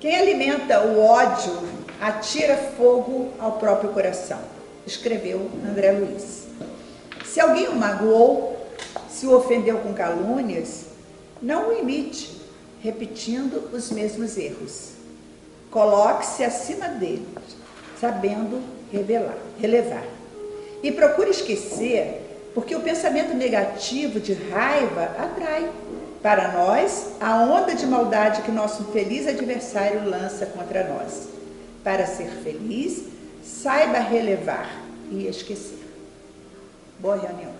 Quem alimenta o ódio atira fogo ao próprio coração, escreveu André Luiz. Se alguém o magoou, se o ofendeu com calúnias, não o imite, repetindo os mesmos erros. Coloque-se acima dele, sabendo relevar. E procure esquecer, porque o pensamento negativo de raiva atrai para nós a onda de maldade que nosso infeliz adversário lança contra nós. Para ser feliz, saiba relevar e esquecer. Boa reunião.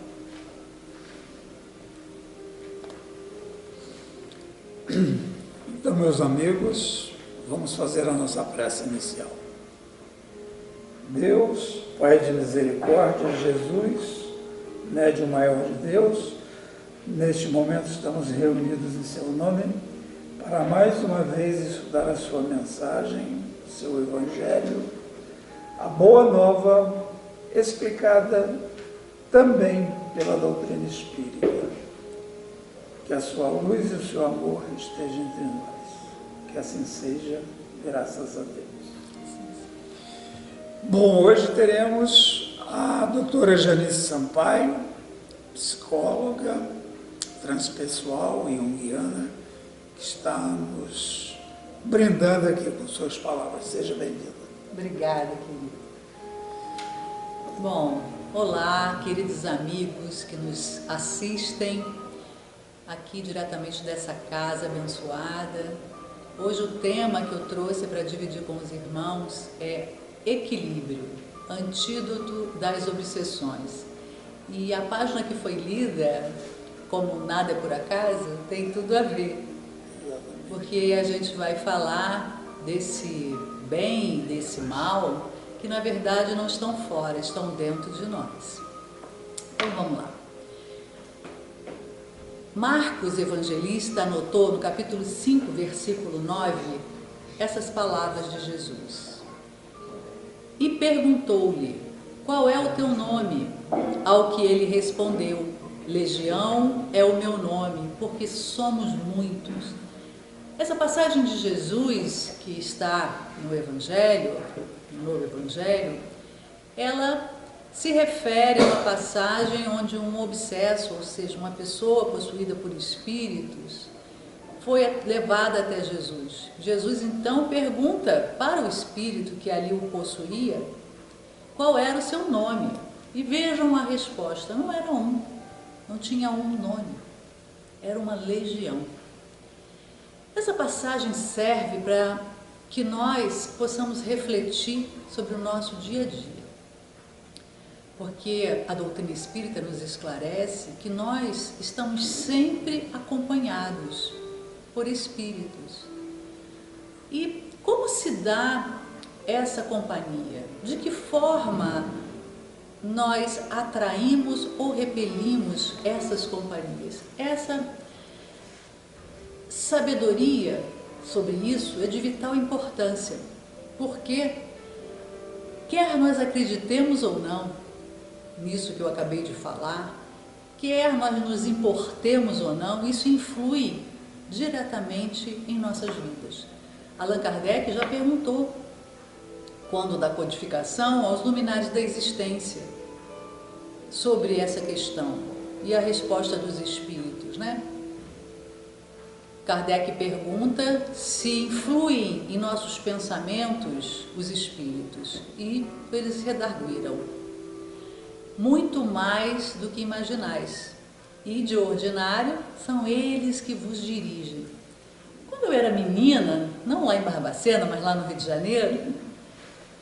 Então, meus amigos, vamos fazer a nossa prece inicial. Deus, Pai de misericórdia, Jesus, médium maior de Deus, neste momento estamos reunidos em seu nome para mais uma vez estudar a sua mensagem, o seu Evangelho, a boa nova explicada também pela doutrina espírita. Que a sua luz e o seu amor estejam entre nós. Que assim seja, graças a Deus. Bom, hoje teremos a doutora Janice Sampaio, psicóloga, transpessoal e junguiana, que está nos brindando aqui com suas palavras. Seja bem-vinda. Obrigada, querida. Bom, olá, queridos amigos que nos assistem aqui diretamente dessa casa abençoada. Hoje o tema que eu trouxe para dividir com os irmãos é equilíbrio, antídoto das obsessões. E a página que foi lida, como nada é por acaso, tem tudo a ver, porque a gente vai falar desse bem, desse mal, que na verdade não estão fora, estão dentro de nós. Então vamos lá. Marcos Evangelista anotou no capítulo 5, versículo 9, essas palavras de Jesus. E perguntou-lhe, qual é o teu nome? Ao que ele respondeu, Legião é o meu nome, porque somos muitos. Essa passagem de Jesus, que está no Evangelho, no Novo Evangelho, ela se refere a uma passagem onde um obsesso, ou seja, uma pessoa possuída por espíritos, foi levada até Jesus. Jesus então pergunta para o espírito que ali o possuía qual era o seu nome. E vejam a resposta, não era um, não tinha um nome, era uma legião. Essa passagem serve para que nós possamos refletir sobre o nosso dia a dia. Porque a doutrina espírita nos esclarece que nós estamos sempre acompanhados por espíritos. E como se dá essa companhia? De que forma nós atraímos ou repelimos essas companhias? Essa sabedoria sobre isso é de vital importância, porque quer nós acreditemos ou não nisso que eu acabei de falar, quer nós nos importemos ou não, isso influi diretamente em nossas vidas. Allan Kardec já perguntou, quando da codificação, aos luminares da existência, sobre essa questão, e a resposta dos espíritos, né? Kardec pergunta se influem em nossos pensamentos os espíritos, e eles redarguiram: muito mais do que imaginais, e de ordinário são eles que vos dirigem. Quando eu era menina, não lá em Barbacena, mas lá no Rio de Janeiro,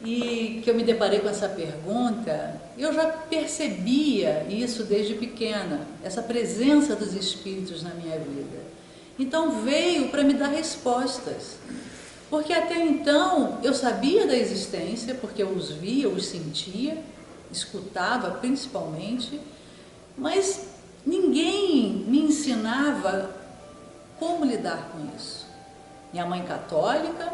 e que eu me deparei com essa pergunta, eu já percebia isso desde pequena, essa presença dos espíritos na minha vida. Então veio para me dar respostas, porque até então eu sabia da existência, porque eu os via, eu os sentia, escutava principalmente, mas ninguém me ensinava como lidar com isso. Minha mãe católica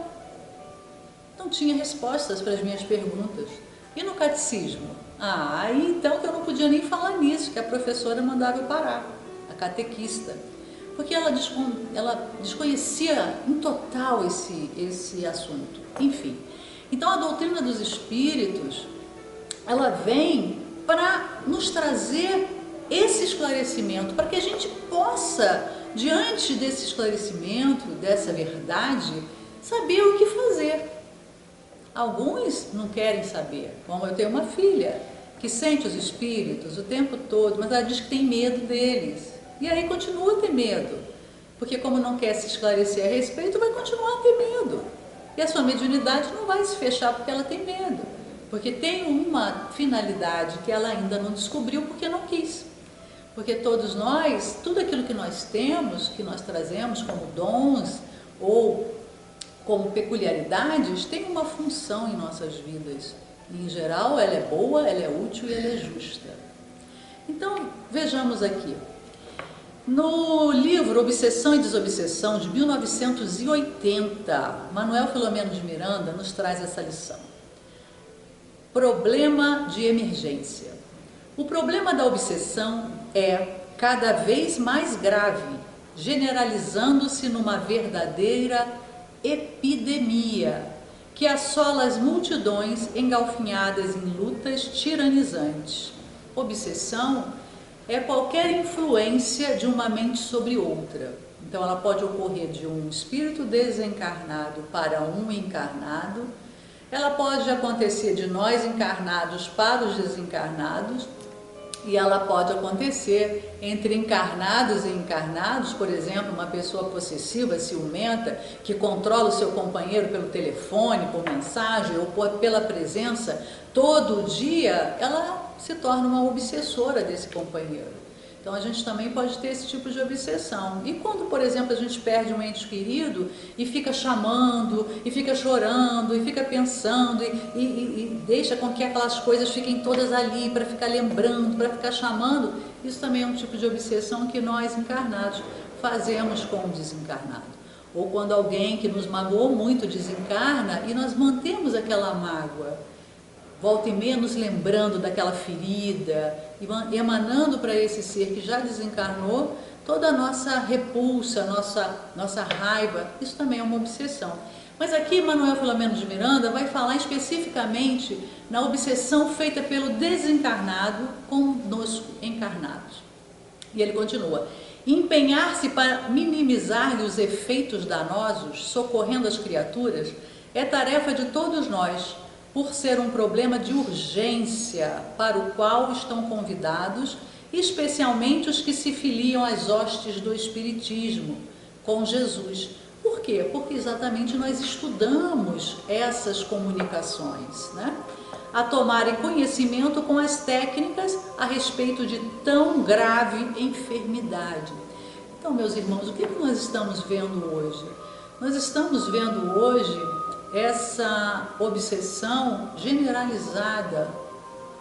não tinha respostas para as minhas perguntas. E no catecismo? Aí então que eu não podia nem falar nisso, que a professora mandava eu parar, a catequista. porque ela desconhecia em total esse assunto. Enfim, então a doutrina dos espíritos, ela vem para nos trazer esse esclarecimento, para que a gente possa, diante desse esclarecimento, dessa verdade, saber o que fazer. Alguns não querem saber, como eu tenho uma filha que sente os espíritos o tempo todo, mas ela diz que tem medo deles. E aí continua a ter medo, porque como não quer se esclarecer a respeito, vai continuar a ter medo. E a sua mediunidade não vai se fechar porque ela tem medo, porque tem uma finalidade que ela ainda não descobriu porque não quis. Porque todos nós, tudo aquilo que nós temos, que nós trazemos como dons ou como peculiaridades, tem uma função em nossas vidas. E, em geral, ela é boa, ela é útil e ela é justa. Então, vejamos aqui. No livro Obsessão e Desobsessão, de 1980, Manuel Filomeno de Miranda nos traz essa lição. Problema de emergência. O problema da obsessão é cada vez mais grave, generalizando-se numa verdadeira epidemia que assola as multidões engalfinhadas em lutas tiranizantes. Obsessão é qualquer influência de uma mente sobre outra. Então ela pode ocorrer de um espírito desencarnado para um encarnado, ela pode acontecer de nós encarnados para os desencarnados, e ela pode acontecer entre encarnados e encarnados, por exemplo, uma pessoa possessiva, ciumenta, que controla o seu companheiro pelo telefone, por mensagem ou pela presença, todo dia ela se torna uma obsessora desse companheiro. Então a gente também pode ter esse tipo de obsessão. E quando, por exemplo, a gente perde um ente querido e fica chamando, e fica chorando, e fica pensando, e deixa com que aquelas coisas fiquem todas ali para ficar lembrando, para ficar chamando, isso também é um tipo de obsessão que nós encarnados fazemos com o desencarnado. Ou quando alguém que nos magoou muito desencarna e nós mantemos aquela mágoa, volta e meia nos lembrando daquela ferida e emanando para esse ser que já desencarnou toda a nossa repulsa, nossa raiva. Isso também é uma obsessão. Mas aqui Manuel Filomeno de Miranda vai falar especificamente na obsessão feita pelo desencarnado conosco, encarnados. E ele continua: empenhar-se para minimizar-lhe os efeitos danosos, socorrendo as criaturas, é tarefa de todos nós, por ser um problema de urgência para o qual estão convidados, especialmente os que se filiam às hostes do Espiritismo, com Jesus. Por quê? Porque exatamente nós estudamos essas comunicações, né? A tomarem conhecimento com as técnicas a respeito de tão grave enfermidade. Então, meus irmãos, o que nós estamos vendo hoje? Nós estamos vendo hoje essa obsessão generalizada,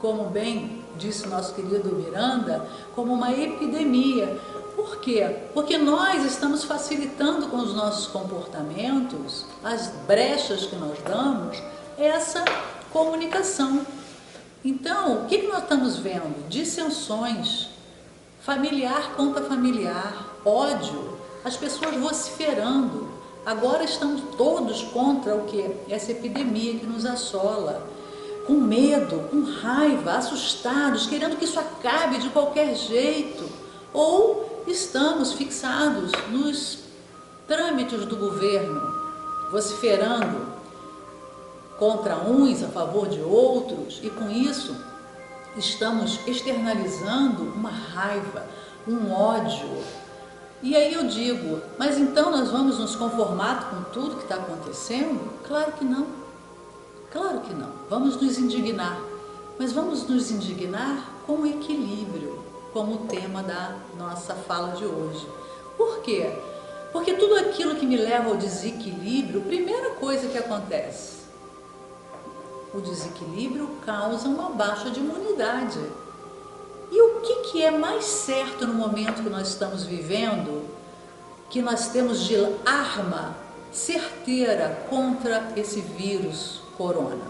como bem disse o nosso querido Miranda, como uma epidemia. Por quê? Porque nós estamos facilitando com os nossos comportamentos, as brechas que nós damos, essa comunicação. Então, o que nós estamos vendo? Dissensões, familiar contra familiar, ódio, as pessoas vociferando. Agora estamos todos contra o que? Essa epidemia que nos assola, com medo, com raiva, assustados, querendo que isso acabe de qualquer jeito. Ou estamos fixados nos trâmites do governo, vociferando contra uns, a favor de outros, e com isso estamos externalizando uma raiva, um ódio. E aí eu digo, mas então nós vamos nos conformar com tudo que está acontecendo? Claro que não, claro que não. Vamos nos indignar, mas vamos nos indignar com equilíbrio, como o tema da nossa fala de hoje. Por quê? Porque tudo aquilo que me leva ao desequilíbrio, primeira coisa que acontece, o desequilíbrio causa uma baixa de imunidade. E o que é mais certo no momento que nós estamos vivendo, que nós temos de arma certeira contra esse vírus corona?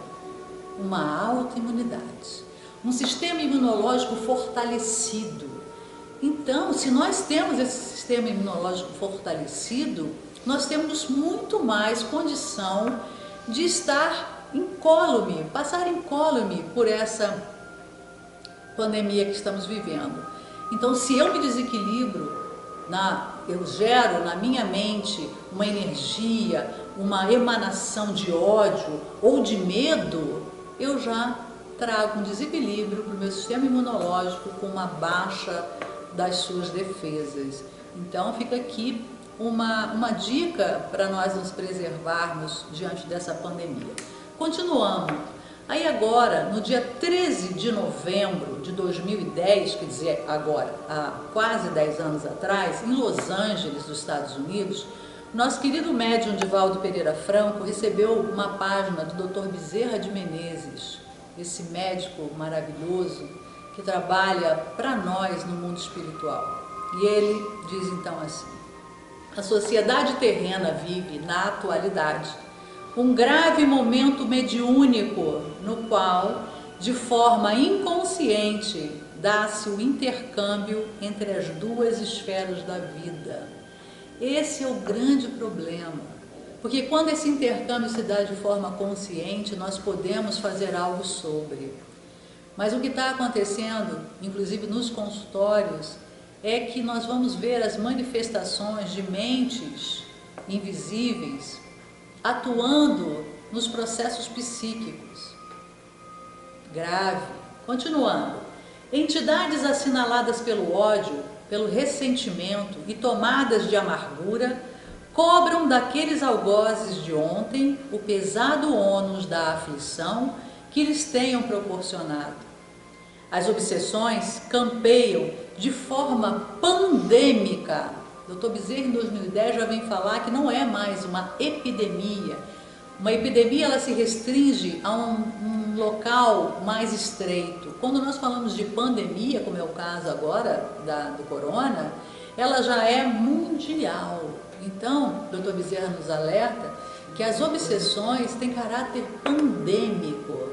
Uma autoimunidade, um sistema imunológico fortalecido. Então, se nós temos esse sistema imunológico fortalecido, nós temos muito mais condição de estar incólume, passar incólume por essa pandemia que estamos vivendo. Então, se eu me desequilibro, eu gero na minha mente uma energia, uma emanação de ódio ou de medo, eu já trago um desequilíbrio para o meu sistema imunológico com uma baixa das suas defesas. Então fica aqui uma dica para nós nos preservarmos diante dessa pandemia. Continuamos. Aí agora, no dia 13 de novembro de 2010, quer dizer, agora, há quase 10 anos atrás, em Los Angeles, nos Estados Unidos, nosso querido médium Divaldo Pereira Franco recebeu uma página do Dr. Bezerra de Menezes, esse médico maravilhoso que trabalha para nós no mundo espiritual. E ele diz então assim: a sociedade terrena vive, na atualidade, um grave momento mediúnico no qual, de forma inconsciente, dá-se o intercâmbio entre as duas esferas da vida. Esse é o grande problema, porque quando esse intercâmbio se dá de forma consciente, nós podemos fazer algo sobre. Mas o que está acontecendo, inclusive nos consultórios, é que nós vamos ver as manifestações de mentes invisíveis atuando nos processos psíquicos. Grave. Continuando. Entidades assinaladas pelo ódio, pelo ressentimento e tomadas de amargura cobram daqueles algozes de ontem o pesado ônus da aflição que lhes tenham proporcionado. As obsessões campeiam de forma pandêmica. Dr. Bezerra, em 2010, já vem falar que não é mais uma epidemia. Uma epidemia, ela se restringe a um local mais estreito. Quando nós falamos de pandemia, como é o caso agora do corona, ela já é mundial. Então, Dr. Bezerra nos alerta que as obsessões têm caráter pandêmico,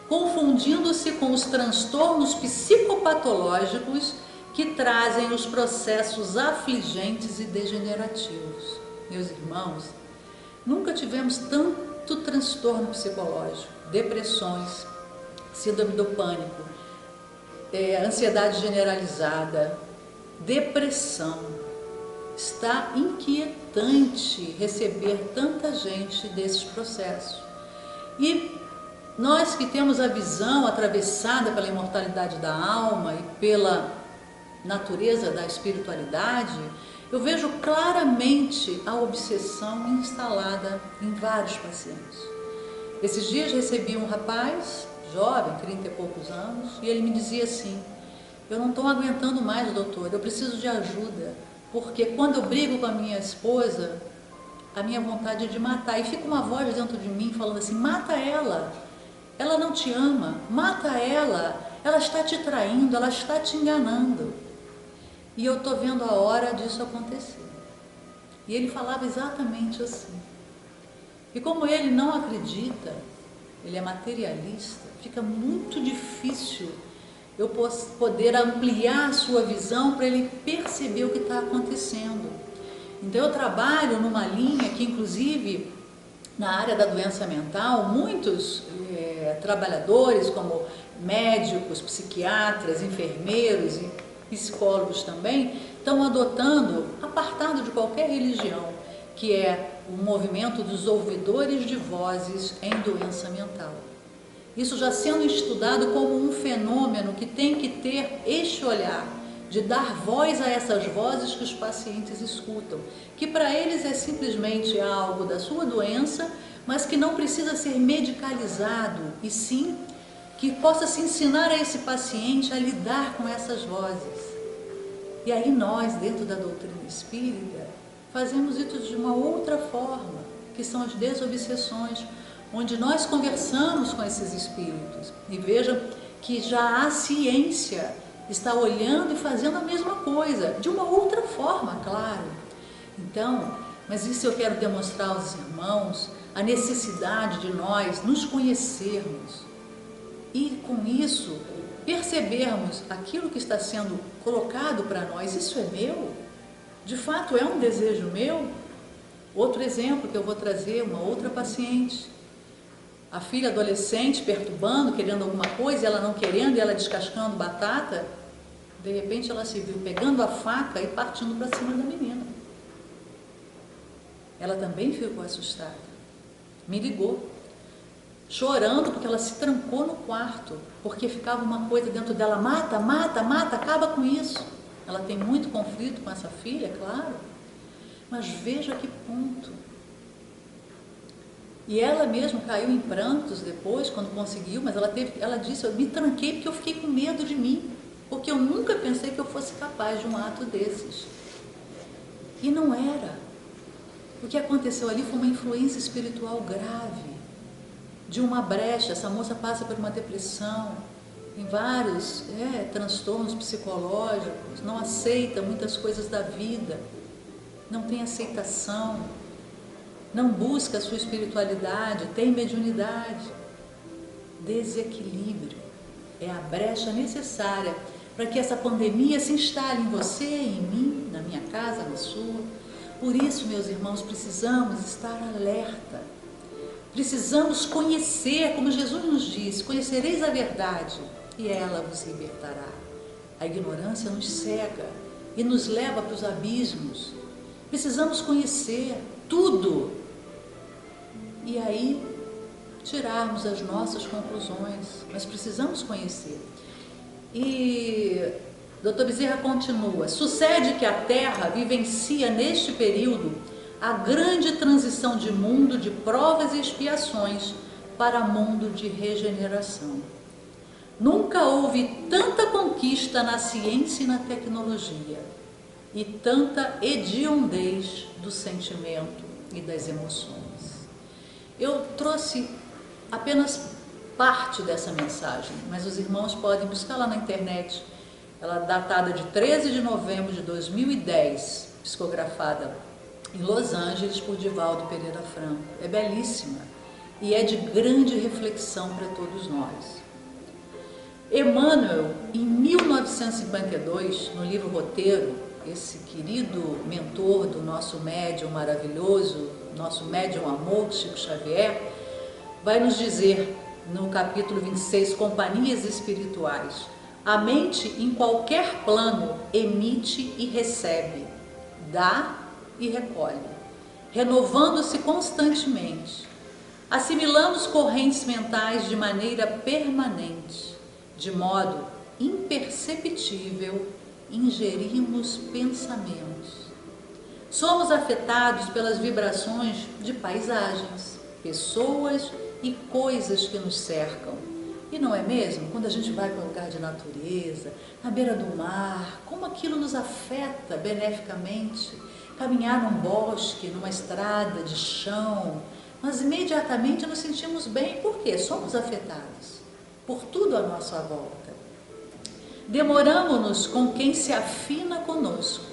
confundindo-se com os transtornos psicopatológicos que trazem os processos afligentes e degenerativos. Meus irmãos, nunca tivemos tanto transtorno psicológico, depressões, síndrome do pânico, ansiedade generalizada, depressão. Está inquietante receber tanta gente desses processos. E nós que temos a visão atravessada pela imortalidade da alma e pela natureza da espiritualidade, eu vejo claramente a obsessão instalada em vários pacientes. Esses dias recebi um rapaz, jovem, 30 e poucos anos, e ele me dizia assim: eu não estou aguentando mais, doutor, eu preciso de ajuda, porque quando eu brigo com a minha esposa, a minha vontade é de matar, e fica uma voz dentro de mim falando assim: mata ela, ela não te ama, mata ela está te traindo, ela está te enganando. E eu estou vendo a hora disso acontecer. E ele falava exatamente assim. E como ele não acredita, ele é materialista, fica muito difícil eu poder ampliar a sua visão para ele perceber o que está acontecendo. Então eu trabalho numa linha que, inclusive, na área da doença mental, muitos trabalhadores, como médicos, psiquiatras, enfermeiros e psicólogos também, estão adotando, apartado de qualquer religião, que é o movimento dos ouvidores de vozes em doença mental. Isso já sendo estudado como um fenômeno que tem que ter este olhar, de dar voz a essas vozes que os pacientes escutam, que para eles é simplesmente algo da sua doença, mas que não precisa ser medicalizado, e sim que possa se ensinar a esse paciente a lidar com essas vozes. E aí nós, dentro da doutrina espírita, fazemos isso de uma outra forma, que são as desobsessões, onde nós conversamos com esses espíritos. E vejam que já a ciência está olhando e fazendo a mesma coisa, de uma outra forma, claro. Então, mas isso eu quero demonstrar aos irmãos, a necessidade de nós nos conhecermos e, com isso, percebermos aquilo que está sendo colocado para nós. Isso é meu? De fato, é um desejo meu. Outro exemplo que eu vou trazer, uma outra paciente. A filha adolescente perturbando, querendo alguma coisa, e ela não querendo, e ela descascando batata. De repente ela se viu pegando a faca e partindo para cima da menina. Ela também ficou assustada. Me ligou, chorando, porque ela se trancou no quarto, porque ficava uma coisa dentro dela: mata, mata, mata, acaba com isso. Ela tem muito conflito com essa filha, claro, mas veja que ponto. E ela mesma caiu em prantos depois, quando conseguiu, mas ela disse: eu me tranquei porque eu fiquei com medo de mim, porque eu nunca pensei que eu fosse capaz de um ato desses. E não era. O que aconteceu ali foi uma influência espiritual grave, de uma brecha. Essa moça passa por uma depressão, em vários transtornos psicológicos, não aceita muitas coisas da vida, não tem aceitação, não busca a sua espiritualidade, tem mediunidade. Desequilíbrio é a brecha necessária para que essa pandemia se instale em você, em mim, na minha casa, na sua. Por isso, meus irmãos, precisamos estar alerta. Precisamos conhecer, como Jesus nos disse: conhecereis a verdade e ela vos libertará. A ignorância nos cega e nos leva para os abismos. Precisamos conhecer tudo e aí tirarmos as nossas conclusões, mas precisamos conhecer. E Dr. Bezerra continua: sucede que a Terra vivencia neste período a grande transição de mundo de provas e expiações para mundo de regeneração. Nunca houve tanta conquista na ciência e na tecnologia, e tanta hediondez do sentimento e das emoções. Eu trouxe apenas parte dessa mensagem, mas os irmãos podem buscar lá na internet. Ela é datada de 13 de novembro de 2010, psicografada em Los Angeles por Divaldo Pereira Franco. É belíssima e é de grande reflexão para todos nós. Emmanuel, em 1952, no livro Roteiro, esse querido mentor do nosso médium maravilhoso, nosso médium amor, Chico Xavier, vai nos dizer no capítulo 26, Companhias Espirituais: a mente em qualquer plano emite e recebe, dá e recolhe, renovando-se constantemente. Assimilamos correntes mentais de maneira permanente, de modo imperceptível ingerimos pensamentos. Somos afetados pelas vibrações de paisagens, pessoas e coisas que nos cercam. E não é mesmo? Quando a gente vai para um lugar de natureza, na beira do mar, como aquilo nos afeta beneficamente. Caminhar num bosque, numa estrada de chão, nós imediatamente nos sentimos bem. Por quê? Somos afetados por tudo à nossa volta. Demoramos-nos com quem se afina conosco.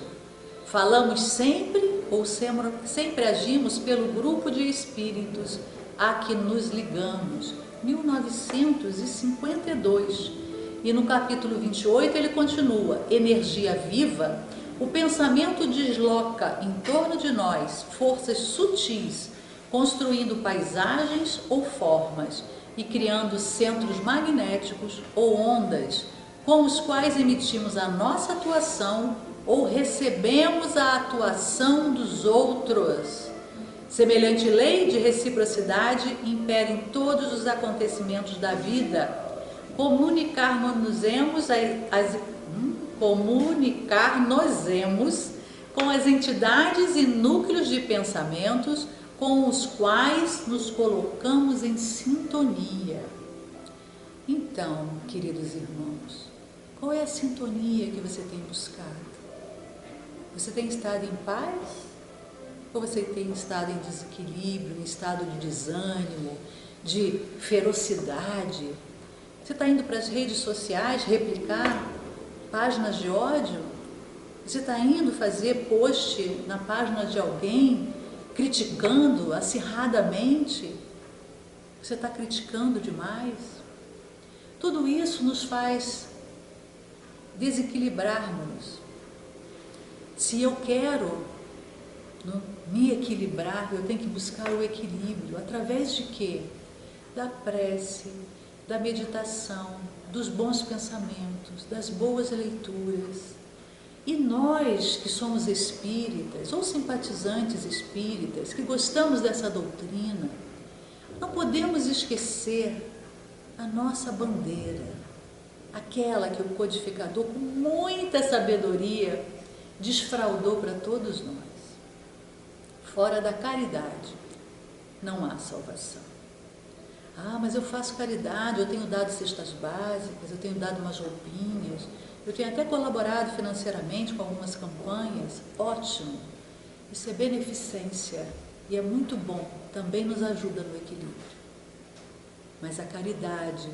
Falamos sempre ou sempre agimos pelo grupo de espíritos a que nos ligamos. 1952. E no capítulo 28 ele continua: energia viva, o pensamento desloca em torno de nós forças sutis, construindo paisagens ou formas e criando centros magnéticos ou ondas, com os quais emitimos a nossa atuação ou recebemos a atuação dos outros. Semelhante lei de reciprocidade impera em todos os acontecimentos da vida. Comunicar-nos-emos com as entidades e núcleos de pensamentos com os quais nos colocamos em sintonia. Então, queridos irmãos, qual é a sintonia que você tem buscado? Você tem estado em paz? Ou você tem estado em desequilíbrio, em estado de desânimo, de ferocidade? Você está indo para as redes sociais replicar páginas de ódio? Você está indo fazer post na página de alguém criticando acirradamente? Você está criticando demais? Tudo isso nos faz desequilibrarmos. Se eu quero me equilibrar, eu tenho que buscar o equilíbrio. Através de quê? Da prece, da meditação, dos bons pensamentos, das boas leituras. E nós que somos espíritas ou simpatizantes espíritas, que gostamos dessa doutrina, não podemos esquecer a nossa bandeira, aquela que o codificador, com muita sabedoria, desfraldou para todos nós. Fora da caridade não há salvação. Ah, mas eu faço caridade, eu tenho dado cestas básicas, eu tenho dado umas roupinhas, eu tenho até colaborado financeiramente com algumas campanhas. Ótimo, isso é beneficência e é muito bom, também nos ajuda no equilíbrio. Mas a caridade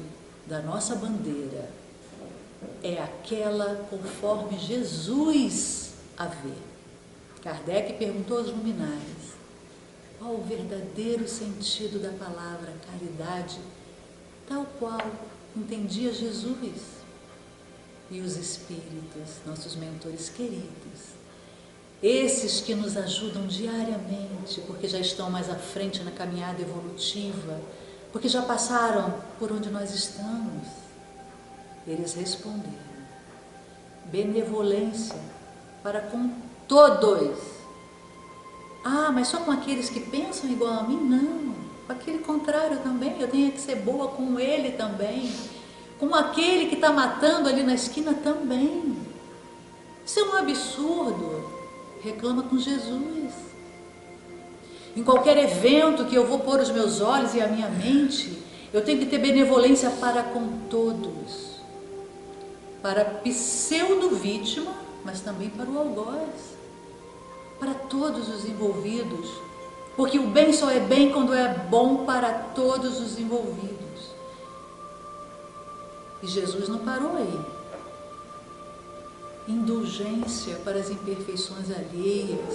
da nossa bandeira é aquela conforme Jesus a vê. Kardec perguntou aos luminares: qual o verdadeiro sentido da palavra caridade, tal qual entendia Jesus? E os espíritos, nossos mentores queridos, esses que nos ajudam diariamente, porque já estão mais à frente na caminhada evolutiva, porque já passaram por onde nós estamos, eles responderam: benevolência para com todos. Ah, mas só com aqueles que pensam igual a mim? Não, com aquele contrário também, eu tenho que ser boa com ele também, com aquele que está matando ali na esquina também. Isso é um absurdo. Reclama com Jesus. Em qualquer evento que eu vou pôr os meus olhos e a minha mente, eu tenho que ter benevolência para com todos, para a pseudo-vítima, mas também para o algoz, para todos os envolvidos, porque o bem só é bem quando é bom para todos os envolvidos. E Jesus não parou aí. Indulgência para as imperfeições alheias.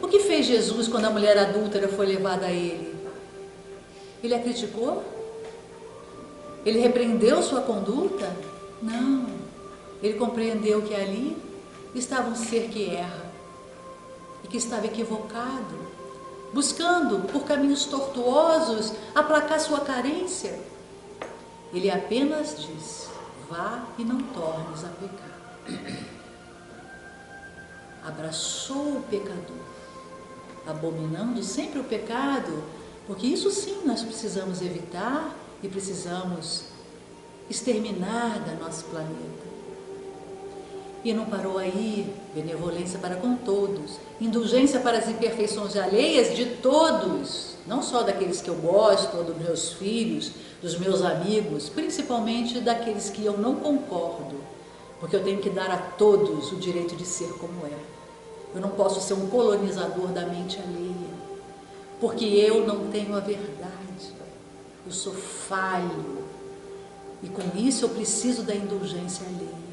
O que fez Jesus quando a mulher adúltera foi levada a ele? Ele a criticou? Ele repreendeu sua conduta? Não. Ele compreendeu que ali estava um ser que erra e que estava equivocado, buscando por caminhos tortuosos aplacar sua carência. Ele apenas disse: vá e não tornes a pecar. Abraçou o pecador, abominando sempre o pecado, porque isso sim nós precisamos evitar e precisamos exterminar da nosso planeta. E não parou aí. Benevolência para com todos, indulgência para as imperfeições alheias de todos, não só daqueles que eu gosto, ou dos meus filhos, dos meus amigos, principalmente daqueles que eu não concordo, porque eu tenho que dar a todos o direito de ser como é. Eu não posso ser um colonizador da mente alheia, porque eu não tenho a verdade, eu sou falho, e com isso eu preciso da indulgência alheia.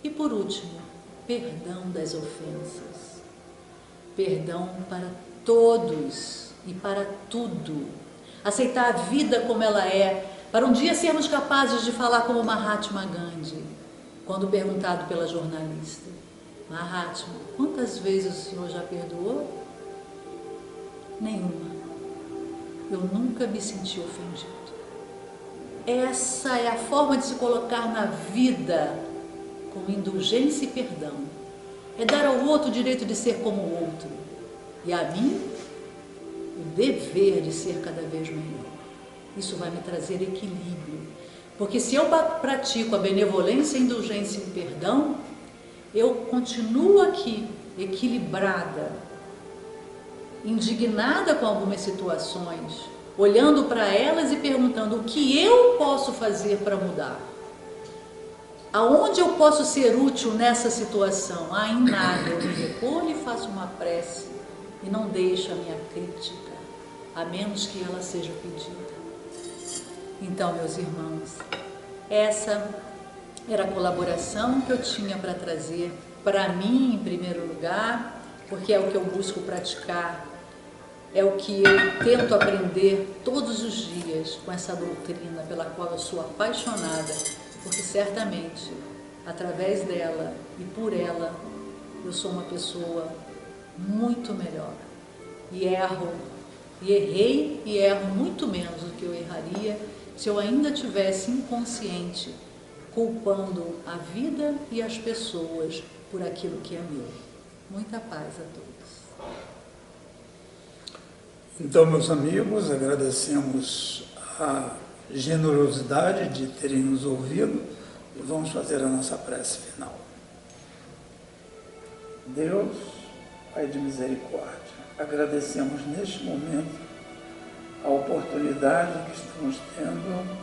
E por último, perdão das ofensas, perdão para todos e para tudo, aceitar a vida como ela é, para um dia sermos capazes de falar como Mahatma Gandhi, quando perguntado pela jornalista: Mahatma, quantas vezes o senhor já perdoou? Nenhuma. Eu nunca me senti ofendido. Essa é a forma de se colocar na vida, com indulgência e perdão. É dar ao outro o direito de ser como o outro, e a mim o dever de ser cada vez melhor. Isso vai me trazer equilíbrio, porque se eu pratico a benevolência, a indulgência e o perdão, eu continuo aqui equilibrada, indignada com algumas situações, olhando para elas e perguntando: o que eu posso fazer para mudar? Aonde eu posso ser útil nessa situação? Ah, em nada. Eu me recolho e faço uma prece e não deixo a minha crítica, a menos que ela seja pedida. Então, meus irmãos, essa era a colaboração que eu tinha para trazer para mim, em primeiro lugar, porque é o que eu busco praticar, é o que eu tento aprender todos os dias com essa doutrina pela qual eu sou apaixonada, porque certamente, através dela e por ela, eu sou uma pessoa muito melhor. E erro, e errei e erro muito menos do que eu erraria se eu ainda tivesse inconsciente, culpando a vida e as pessoas por aquilo que é meu. Muita paz a todos. Então, meus amigos, agradecemos a generosidade de terem nos ouvido e vamos fazer a nossa prece final. Deus, Pai de misericórdia, agradecemos neste momento a oportunidade que estamos tendo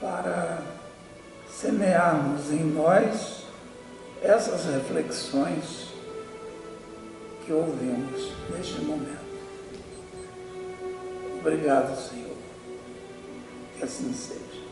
para semearmos em nós essas reflexões que ouvimos neste momento. Obrigado, Senhor. Que assim seja.